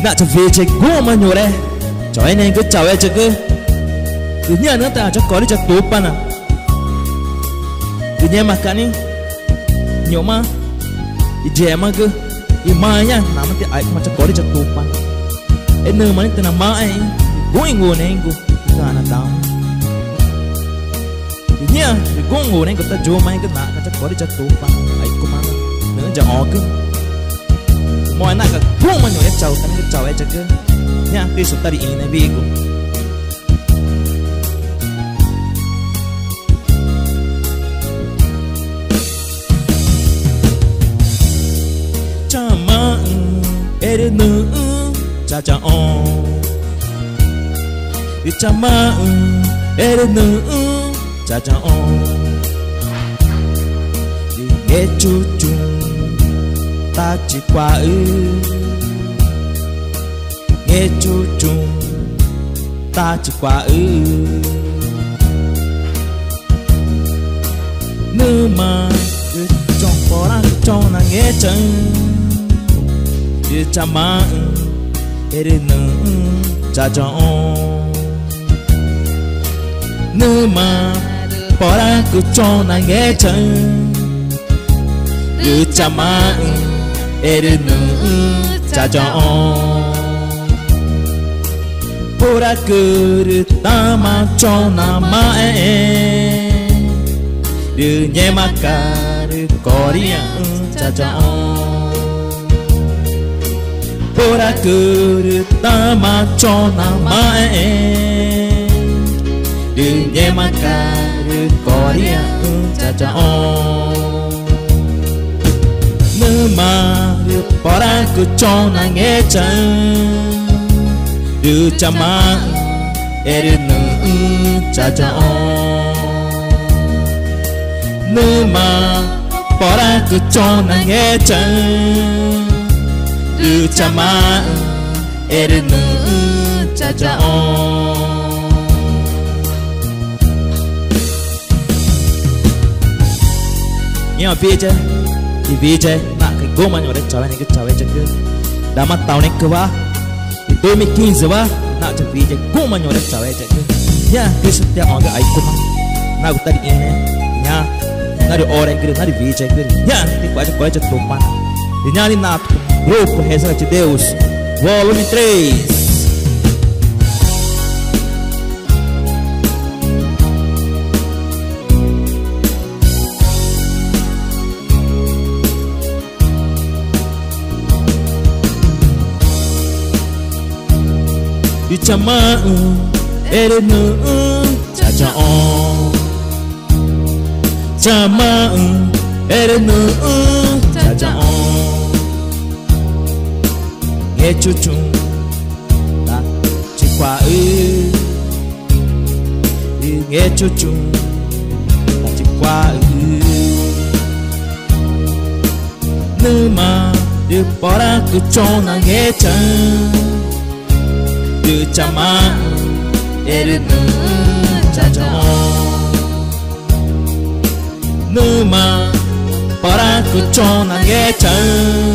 Nak cho về chơi gua mà nhổ đây cho anh em cứ chào em chơi cứ nhà nữa ta cho có đi cho tốt pa nè cứ nhà mà cái này nhổ mà ije mà cứ mai nha nằm ở ai mà cho có đi cho tốt pa em nơi mà tên là mai gua ngủ này gua cái nào tao cứ nhà gua ngủ này cứ ta jo mai cứ nã cho có đi cho tốt pa ai cũng mà nữa cho họ cứ mọi nãy cái thua mà nhồi chào tao cái chào em chắc cơ nha đi xuống ta đi in này bị cô cha má em nữ cha cha on đi cha má em nữ cha cha on đi nghe chú chú ta chỉ qua nghe chú chung ta chỉ qua nữ mà cứ trong phố ra cho nàng nghe chân cứ cha má em nữ cha cho nữ mà phố ra cứ cho nàng nghe chân cứ cha má em nữ cha cho pura cứ ta mà cho na ma đưa nhẹ mà cả đưa có đi cha cho pura cứ ta mà cho na ma đưa nhẹ mà cả đưa có đi cha cho nữ mà đưa bỏ ra cứ cho nàng nghe chân đưa cha má em nữ cha cho nữ mà bỏ ra cứ cho nàng nghe chân đưa cha má em nữ cha cho nhưng mà biết chứ thì vì thế nãy cái cô mà nhồi đấy cháu này cái cháu ấy chắc cứ đã mất tàu này cơ ba thì tôi mới kinh rồi ba nãy cho vì thế cô mà nhồi đấy cháu ấy chắc cứ nha cái sự theo ông cái ai cũng nãy cũng tadi ini nha nãy được orang cái nãy vì thế cứ nha thì quay cho topan thì nha đi nãy grupo Reserva de Deus volume 3 cha má em nữ cha cha cha má em nữ cha cha nghe chú chung ta chỉ qua nghe chú chung ta chỉ qua nữ mà được bỏ ra cứ cho nàng nghe chân đưa cha má em nữ cha cho nữ mà bỏ ra cứ cho nàng nghe chân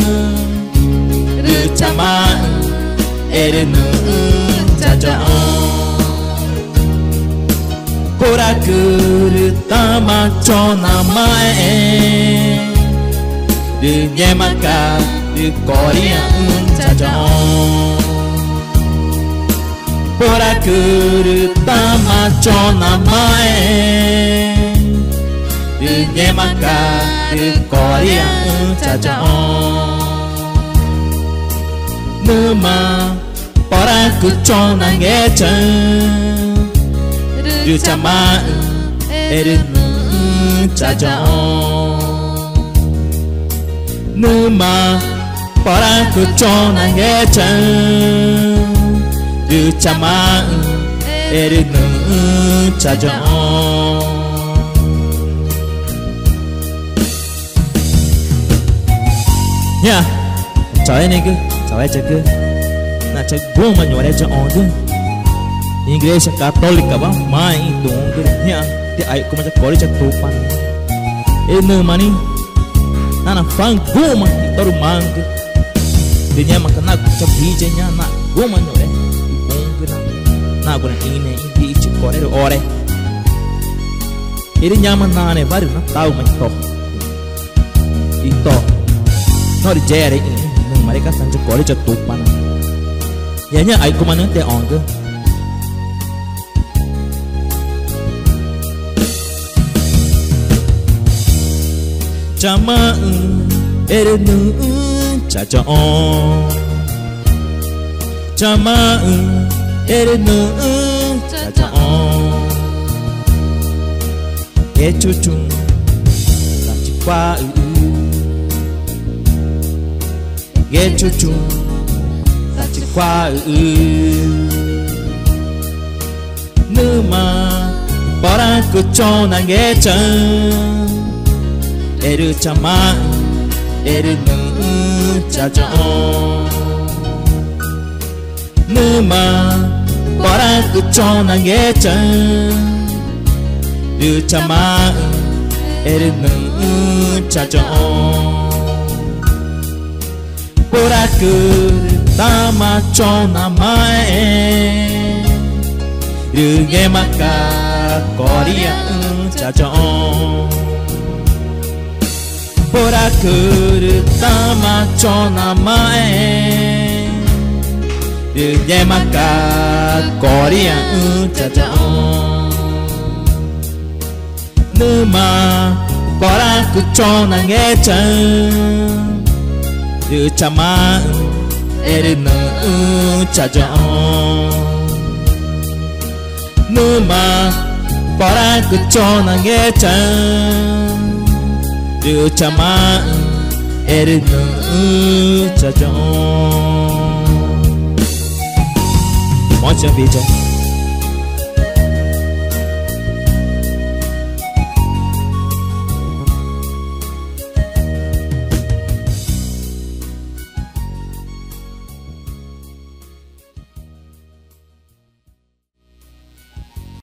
đưa cha má em nữ cha cho cô ra cứ đưa ta mà cho nàng má em đưa nhẹ mà cả đưa có đi cha cho pura cứ ta mà cho na mai đưa nhẹ mà cả đưa có đi cha cho nữ mà pura cứ cho na nghe chân đưa cha má em nữ cha cho nữ mà pura cứ cho na nghe chân đưa cha má em nữ cha cho nha chào anh cứ chào em cứ na chơi buông mà nhồi cho on chứ Igreja Católica ba mai tung cứ nha thì ai cũng sẽ có đi cho tupan em nữ mà ní na na phang buông mà tao mang cứ nya maka na ku cha bije nya na goma nyore bongna na gona ine indi chi kore ore iri nya man na ne baru na tau man to ito no di jere ini mereka sanju kore cha tupan ya nya ai kuma te ong chama erenu cha cha on chama erenu cha cha on e chuchu la chi kwa e chuchu la chi kwa nu ma para ku cho na ge chan eru chama eru nu cha cha on nu ma para ku cho na ge chan eru chama eru nu cha cha on pura ku tama cho na mai eru ge maka korea cha cha on pura kuru tama cho namae ye maka korea cha cha numa pura ku cho na nge chan yu chama eri nu cha cha numa pura ku cho na nge chan yu chama erinu cha cha. Mọi chuyện vì